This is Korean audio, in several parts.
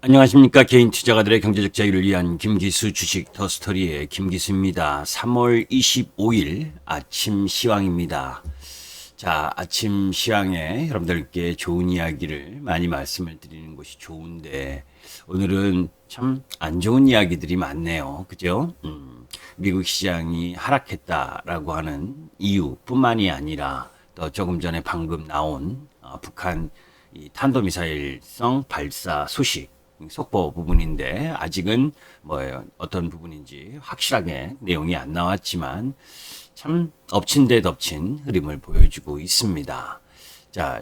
안녕하십니까. 개인 투자가들의 경제적 자유를 위한 김기수 주식 더스토리의 김기수입니다. 3월 25일 아침 시황입니다. 자, 아침 시황에 여러분들께 좋은 이야기를 많이 말씀을 드리는 것이 좋은데 오늘은 참 안 좋은 이야기들이 많네요. 그죠? 미국 시장이 하락했다라고 하는 이유뿐만이 아니라 또 조금 전에 방금 나온 북한 이 탄도미사일성 발사 소식 속보 부분인데 아직은 뭐 어떤 부분인지 확실하게 내용이 안 나왔지만 참 엎친 데 덮친 흐름을 보여주고 있습니다. 자,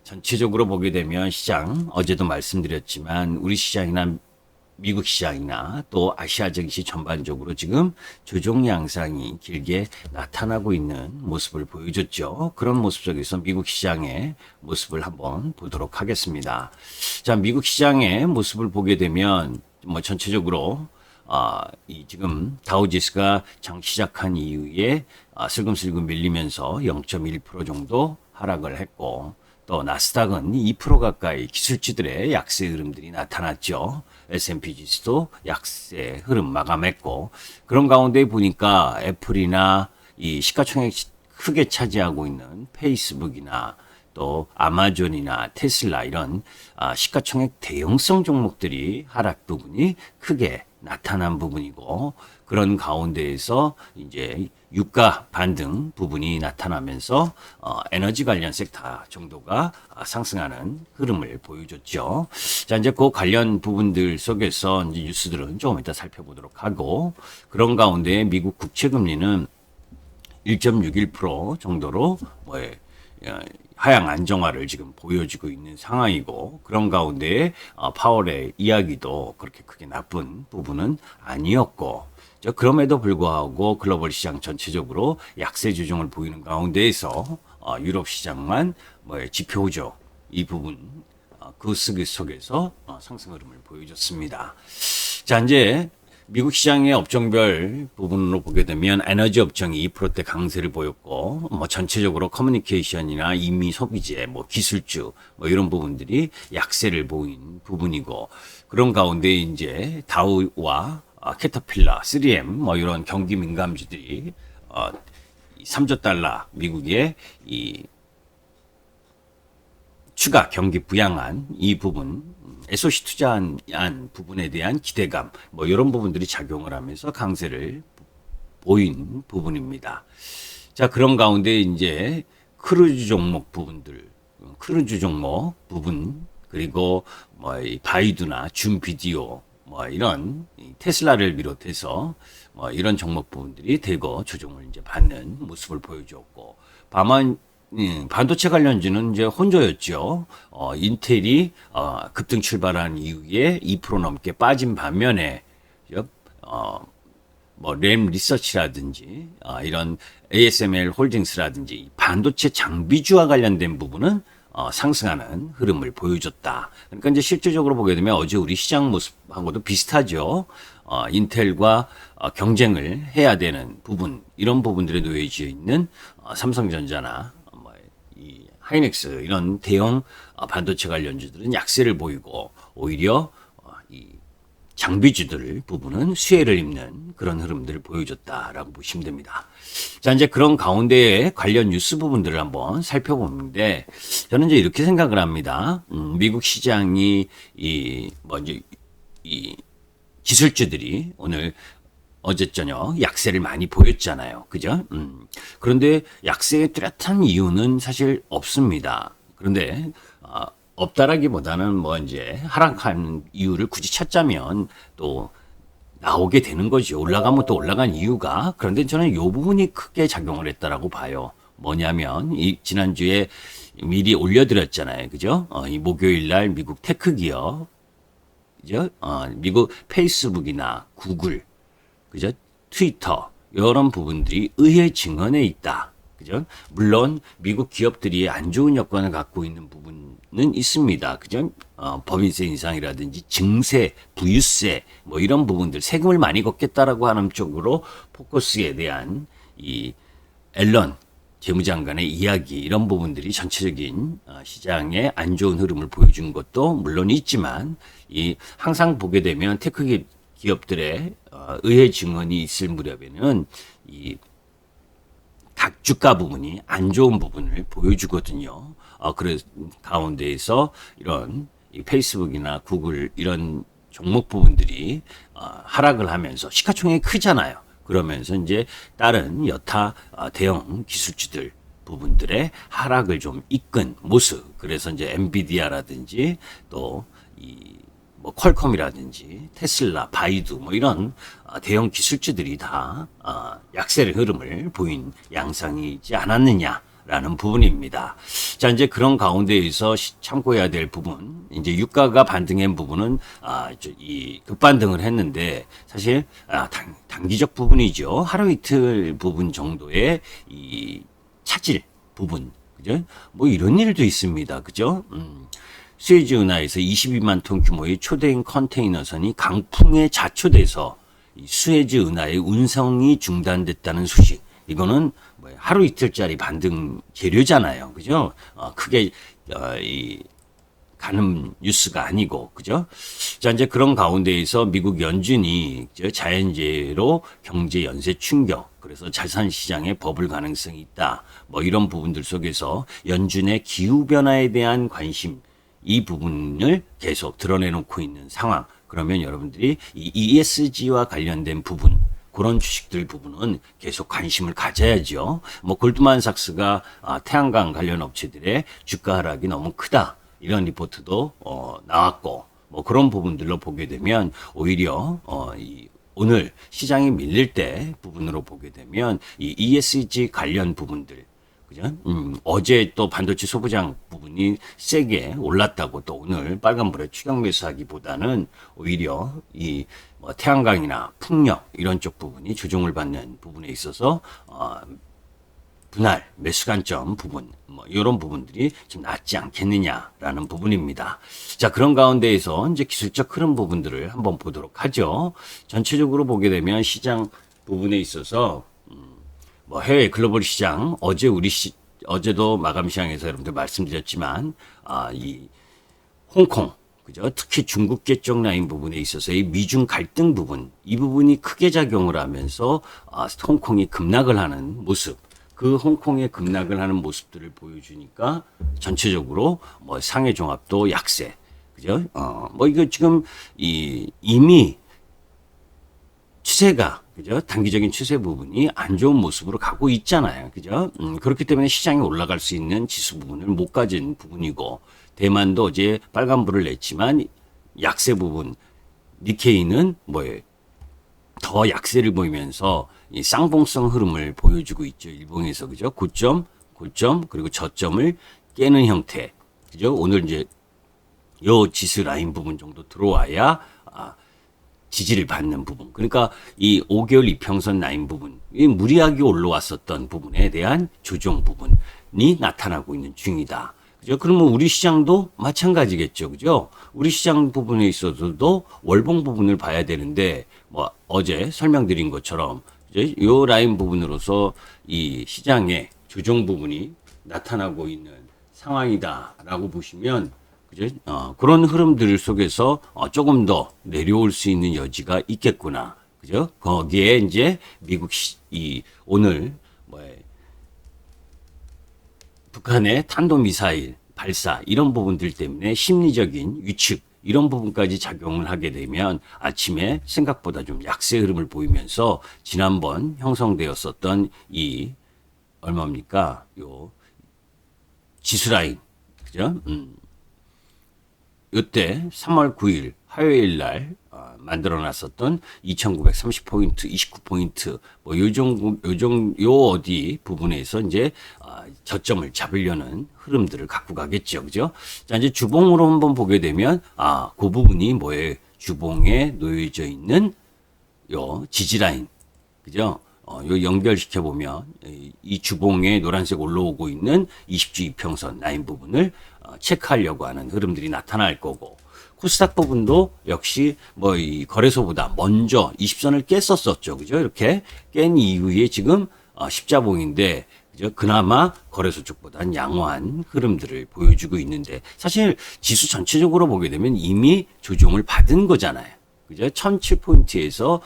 전체적으로 보게 되면 시장 어제도 말씀드렸지만 우리 시장이나 미국 시장이나 또 아시아 증시 전반적으로 지금 조정 양상이 길게 나타나고 있는 모습을 보여줬죠. 그런 모습 속에서 미국 시장의 모습을 한번 보도록 하겠습니다. 자, 미국 시장의 모습을 보게 되면 뭐 전체적으로 이 지금 다우지수가 장 시작한 이후에 슬금슬금 밀리면서 0.1% 정도 하락을 했고 또 나스닥은 2% 가까이 기술주들의 약세 흐름들이 나타났죠. S&P 지수도 약세 흐름 마감했고 그런 가운데 보니까 애플이나 이 시가총액 크게 차지하고 있는 페이스북이나 또 아마존이나 테슬라 이런 시가총액 대형성 종목들이 하락 부분이 크게 나타난 부분이고 그런 가운데에서 이제 유가 반등 부분이 나타나면서 에너지 관련 섹터 정도가 상승하는 흐름을 보여줬죠. 자, 이제 그 관련 부분들 속에서 이제 뉴스들은 조금 이따 살펴보도록 하고 그런 가운데 미국 국채 금리는 1.61% 정도로 하향 안정화를 지금 보여주고 있는 상황이고 그런 가운데 파월의 이야기도 그렇게 크게 나쁜 부분은 아니었고 그럼에도 불구하고 글로벌 시장 전체적으로 약세 조정을 보이는 가운데에서 유럽 시장만 지표 호조 이 부분 그 속에서 상승 흐름을 보여줬습니다. 자, 이제 미국 시장의 업종별 부분으로 보게 되면 에너지 업종이 2%대 강세를 보였고 뭐 전체적으로 커뮤니케이션이나 이미 소비재, 뭐 기술주 뭐 이런 부분들이 약세를 보인 부분이고 그런 가운데 이제 다우와 캐터필라, 3M 뭐 이런 경기 민감주들이 3조 달러 미국의 이 추가 경기 부양안 이 부분 SOC 투자한 부분에 대한 기대감 뭐 이런 부분들이 작용을 하면서 강세를 보인 부분입니다. 자, 그런 가운데 이제 크루즈 종목 부분들 크루즈 종목 부분 그리고 뭐 이 바이두나 줌 비디오 뭐 이런 테슬라를 비롯해서 뭐 이런 종목 부분들이 대거 조정을 이제 받는 모습을 보여줬고 다만 반도체 관련주는 이제 혼조였죠. 인텔이 급등 출발한 이후에 2% 넘게 빠진 반면에 뭐 램 리서치라든지 이런 ASML 홀딩스라든지 반도체 장비주와 관련된 부분은 상승하는 흐름을 보여줬다. 그러니까 이제 실질적으로 보게 되면 어제 우리 시장 모습하고도 비슷하죠. 인텔과 경쟁을 해야 되는 부분 이런 부분들에 놓여져 있는 삼성전자나 이 하이닉스 이런 대형 반도체 관련주들은 약세를 보이고 오히려 이 장비주들 부분은 수혜를 입는 그런 흐름들을 보여줬다라고 보시면 됩니다. 자, 이제 그런 가운데에 관련 뉴스 부분들을 한번 살펴보는데 저는 이제 이렇게 생각을 합니다. 미국 시장이 먼저 이 기술주들이 오늘 어제 저녁 약세를 많이 보였잖아요. 그죠? 그런데 약세의 뚜렷한 이유는 사실 없습니다. 그런데 없다라기보다는 뭐 이제 하락하는 이유를 굳이 찾자면 또 나오게 되는 거죠. 올라가면 또 올라간 이유가. 그런데 저는 이 부분이 크게 작용을 했다라고 봐요. 뭐냐면 이 지난주에 미리 올려드렸잖아요. 그죠? 이 목요일 날 미국 테크 기업, 그죠? 미국 페이스북이나 구글, 그죠? 트위터 이런 부분들이 의회 증언에 있다. 그죠? 물론 미국 기업들이 안 좋은 여건을 갖고 있는 부분은 있습니다. 그죠? 법인세 인상이라든지 증세, 부유세 뭐 이런 부분들 세금을 많이 걷겠다라고 하는 쪽으로 포커스에 대한 이 앨런 재무장관의 이야기 이런 부분들이 전체적인 시장의 안 좋은 흐름을 보여준 것도 물론 있지만 이 항상 보게 되면 테크 기업들의 의회 증언이 있을 무렵에는 이 각 주가 부분이 안 좋은 부분을 보여주거든요. 그래서 가운데에서 이런 이 페이스북이나 구글 이런 종목 부분들이 하락을 하면서 시가총액이 크잖아요. 그러면서 이제 다른 여타 대형 기술주들 부분들의 하락을 좀 이끈 모습. 그래서 이제 엔비디아라든지 또 이 뭐 퀄컴이라든지 테슬라, 바이두 뭐 이런 대형 기술주들이 다 약세의 흐름을 보인 양상이 있지 않았느냐라는 부분입니다. 자, 이제 그런 가운데에서 참고해야 될 부분, 이제 유가가 반등한 부분은 이 급반등을 했는데 사실 단기적 부분이죠. 하루 이틀 부분 정도의 이 차질 부분, 그죠? 뭐 이런 일도 있습니다, 그죠? 수에즈 운하에서 22만 톤 규모의 초대형 컨테이너선이 강풍에 자초돼서 이 수에즈 운하의 운송이 중단됐다는 소식. 이거는 뭐 하루 이틀짜리 반등 재료잖아요, 그죠? 크게 가는 뉴스가 아니고, 그죠? 자, 이제 그런 가운데에서 미국 연준이 자연재해로 경제 연쇄 충격, 그래서 자산 시장에 버블 가능성이 있다. 뭐 이런 부분들 속에서 연준의 기후 변화에 대한 관심, 이 부분을 계속 드러내놓고 있는 상황. 그러면 여러분들이 이 ESG와 관련된 부분, 그런 주식들 부분은 계속 관심을 가져야죠. 뭐 골드만삭스가 태양광 관련 업체들의 주가 하락이 너무 크다. 이런 리포트도 나왔고, 뭐 그런 부분들로 보게 되면 오히려 오늘 시장이 밀릴 때 부분으로 보게 되면 이 ESG 관련 부분들, 그죠? 어제 또 반도체 소부장 부분이 세게 올랐다고 또 오늘 빨간불에 추격 매수하기보다는 오히려 이 뭐 태양광이나 풍력 이런 쪽 부분이 조정을 받는 부분에 있어서 분할 매수 관점 부분 뭐 이런 부분들이 좀 낫지 않겠느냐라는 부분입니다. 자, 그런 가운데에서 이제 기술적 흐름 부분들을 한번 보도록 하죠. 전체적으로 보게 되면 시장 부분에 있어서 뭐 해외 글로벌 시장 어제도 마감 시장에서 여러분들 말씀드렸지만 이 홍콩, 그죠? 특히 중국계 쪽 라인 부분에 있어서의 미중 갈등 부분, 이 부분이 크게 작용을 하면서 홍콩이 급락을 하는 모습, 그 홍콩의 급락을 하는 모습들을 보여주니까 전체적으로 뭐 상해 종합도 약세, 그죠? 뭐 이거 지금 이미 추세가, 그죠? 단기적인 추세 부분이 안 좋은 모습으로 가고 있잖아요. 그죠? 그렇기 때문에 시장이 올라갈 수 있는 지수 부분을 못 가진 부분이고, 대만도 어제 빨간불을 냈지만 약세 부분, 니케이는 더 약세를 보이면서 이 쌍봉성 흐름을 보여주고 있죠. 일봉에서, 그죠? 고점, 그리고 저점을 깨는 형태. 그죠? 오늘 이제 요 지수 라인 부분 정도 들어와야 지지를 받는 부분. 그러니까 이 5개월 이평선 라인 부분, 이 무리하게 올라왔었던 부분에 대한 조정 부분이 나타나고 있는 중이다. 그죠? 그러면 우리 시장도 마찬가지겠죠. 그죠? 우리 시장 부분에 있어서도 월봉 부분을 봐야 되는데, 뭐 어제 설명드린 것처럼 이제 요 라인 부분으로서 이 시장의 조정 부분이 나타나고 있는 상황이다라고 보시면, 그죠? 그런 흐름들 속에서 조금 더 내려올 수 있는 여지가 있겠구나. 그죠? 거기에 이제 미국 오늘 북한의 탄도미사일 발사 이런 부분들 때문에 심리적인 위축 이런 부분까지 작용을 하게 되면 아침에 생각보다 좀 약세 흐름을 보이면서 지난번 형성되었었던 이 얼마입니까? 요 지수라인, 그죠? 이때 3월 9일 화요일 날 만들어놨었던 2,930포인트, 29포인트, 뭐 요 어디 부분에서 이제 저점을 잡으려는 흐름들을 갖고 가겠죠, 그죠? 자, 이제 주봉으로 한번 보게 되면 그 부분이 뭐예요? 주봉에 놓여져 있는 요 지지라인, 그죠? 요 연결시켜 보면 이 주봉에 노란색 올라오고 있는 20주 이평선 라인 부분을 체크하려고 하는 흐름들이 나타날 거고, 코스닥 부분도 역시 뭐 이 거래소보다 먼저 20선을 깼었었죠. 그죠? 이렇게 깬 이후에 지금 십자봉인데 그죠? 그나마 거래소 쪽보다는 양호한 흐름들을 보여주고 있는데 사실 지수 전체적으로 보게 되면 이미 조정을 받은 거잖아요. 그죠? 1007포인트에서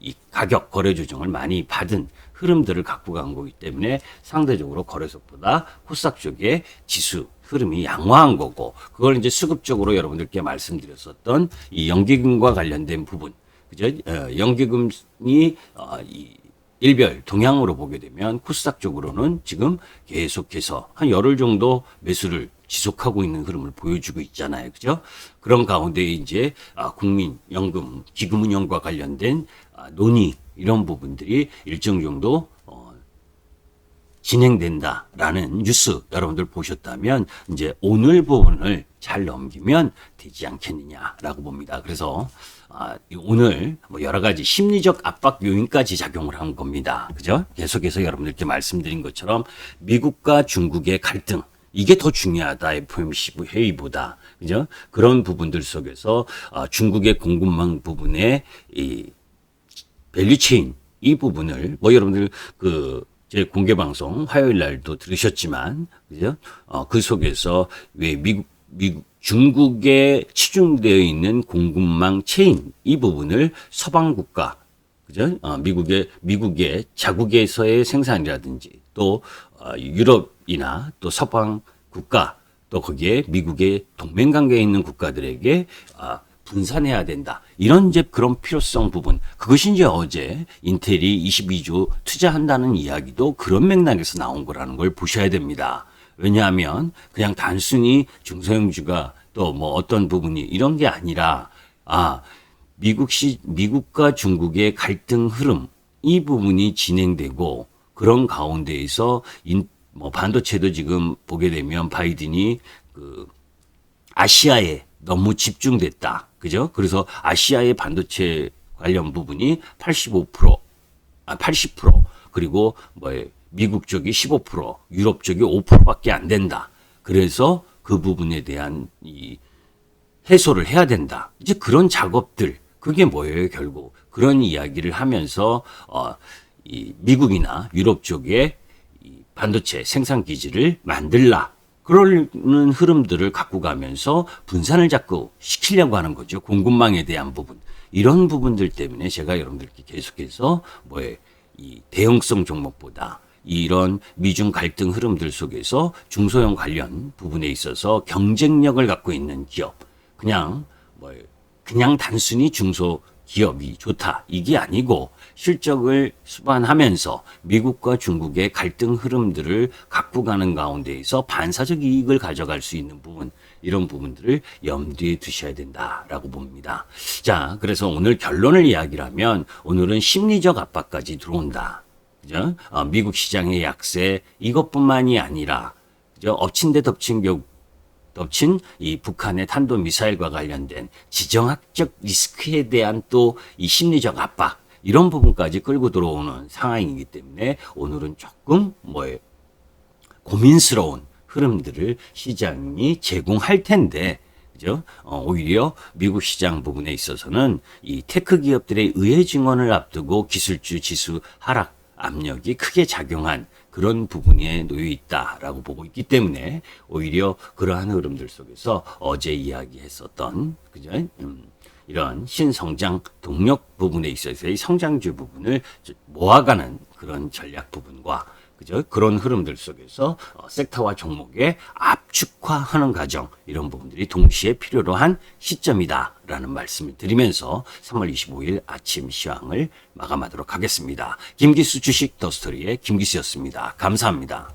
이 가격 거래 조정을 많이 받은 흐름들을 갖고 간 거기 때문에 상대적으로 거래소보다 코스닥 쪽에 지수 흐름이 양호한 거고 그걸 이제 수급적으로 여러분들께 말씀드렸었던 이 연기금과 관련된 부분 그죠? 연기금이 이 일별 동향으로 보게 되면 코스닥 쪽으로는 지금 계속해서 한 열흘 정도 매수를 지속하고 있는 흐름을 보여주고 있잖아요. 그죠? 그런 가운데 이제 국민연금, 기금운용과 관련된 논의 이런 부분들이 일정 정도 진행된다라는 뉴스 여러분들 보셨다면 이제 오늘 부분을 잘 넘기면 되지 않겠느냐라고 봅니다. 그래서 오늘 뭐 여러 가지 심리적 압박 요인까지 작용을 한 겁니다. 그죠? 계속해서 여러분들께 말씀드린 것처럼 미국과 중국의 갈등 이게 더 중요하다. FOMC 회의보다. 그죠? 그런 부분들 속에서 중국의 공급망 부분의 이 밸류체인 이 부분을 뭐 여러분들 제 공개 방송 화요일 날도 들으셨지만 그죠? 그 속에서 왜 중국에 치중되어 있는 공급망 체인 이 부분을 서방 국가 그죠? 미국의 자국에서의 생산이라든지 또 유럽이나 또 서방 국가 또 거기에 미국의 동맹 관계에 있는 국가들에게 분산해야 된다. 이런 이제 그런 필요성 부분. 그것이 이제 어제 인텔이 22조 투자한다는 이야기도 그런 맥락에서 나온 거라는 걸 보셔야 됩니다. 왜냐하면 그냥 단순히 중소형주가 또 뭐 어떤 부분이 이런 게 아니라 미국과 중국의 갈등 흐름 이 부분이 진행되고 그런 가운데에서 뭐 반도체도 지금 보게 되면 바이든이 아시아에 너무 집중됐다. 그죠? 그래서 아시아의 반도체 관련 부분이 80% 그리고 미국 쪽이 15%, 유럽 쪽이 5%밖에 안 된다. 그래서 그 부분에 대한 이 해소를 해야 된다. 이제 그런 작업들 그게 뭐예요, 결국. 그런 이야기를 하면서 이 미국이나 유럽 쪽에 이 반도체 생산 기지를 만들라. 그러는 흐름들을 갖고 가면서 분산을 자꾸 시키려고 하는 거죠. 공급망에 대한 부분. 이런 부분들 때문에 제가 여러분들께 계속해서 이 대형성 종목보다 이런 미중 갈등 흐름들 속에서 중소형 관련 부분에 있어서 경쟁력을 갖고 있는 기업. 그냥 단순히 중소 기업이 좋다. 이게 아니고 실적을 수반하면서 미국과 중국의 갈등 흐름들을 갖고 가는 가운데에서 반사적 이익을 가져갈 수 있는 부분, 이런 부분들을 염두에 두셔야 된다라고 봅니다. 자, 그래서 오늘 결론을 이야기하면 오늘은 심리적 압박까지 들어온다. 그죠? 미국 시장의 약세 이것뿐만이 아니라 그죠? 엎친 데 덮친 이 북한의 탄도미사일과 관련된 지정학적 리스크에 대한 또 이 심리적 압박 이런 부분까지 끌고 들어오는 상황이기 때문에 오늘은 조금 고민스러운 흐름들을 시장이 제공할 텐데 그죠? 오히려 미국 시장 부분에 있어서는 이 테크 기업들의 의회 증언을 앞두고 기술주 지수 하락 압력이 크게 작용한 그런 부분에 놓여 있다라고 보고 있기 때문에 오히려 그러한 흐름들 속에서 어제 이야기했었던 그죠? 이런 신성장 동력 부분에 있어서의 성장주 부분을 모아가는 그런 전략 부분과 그죠? 그런 흐름들 속에서 섹터와 종목의 압축화하는 과정 이런 부분들이 동시에 필요로 한 시점이다라는 말씀을 드리면서 3월 25일 아침 시황을 마감하도록 하겠습니다. 김기수 주식 더스토리의 김기수였습니다. 감사합니다.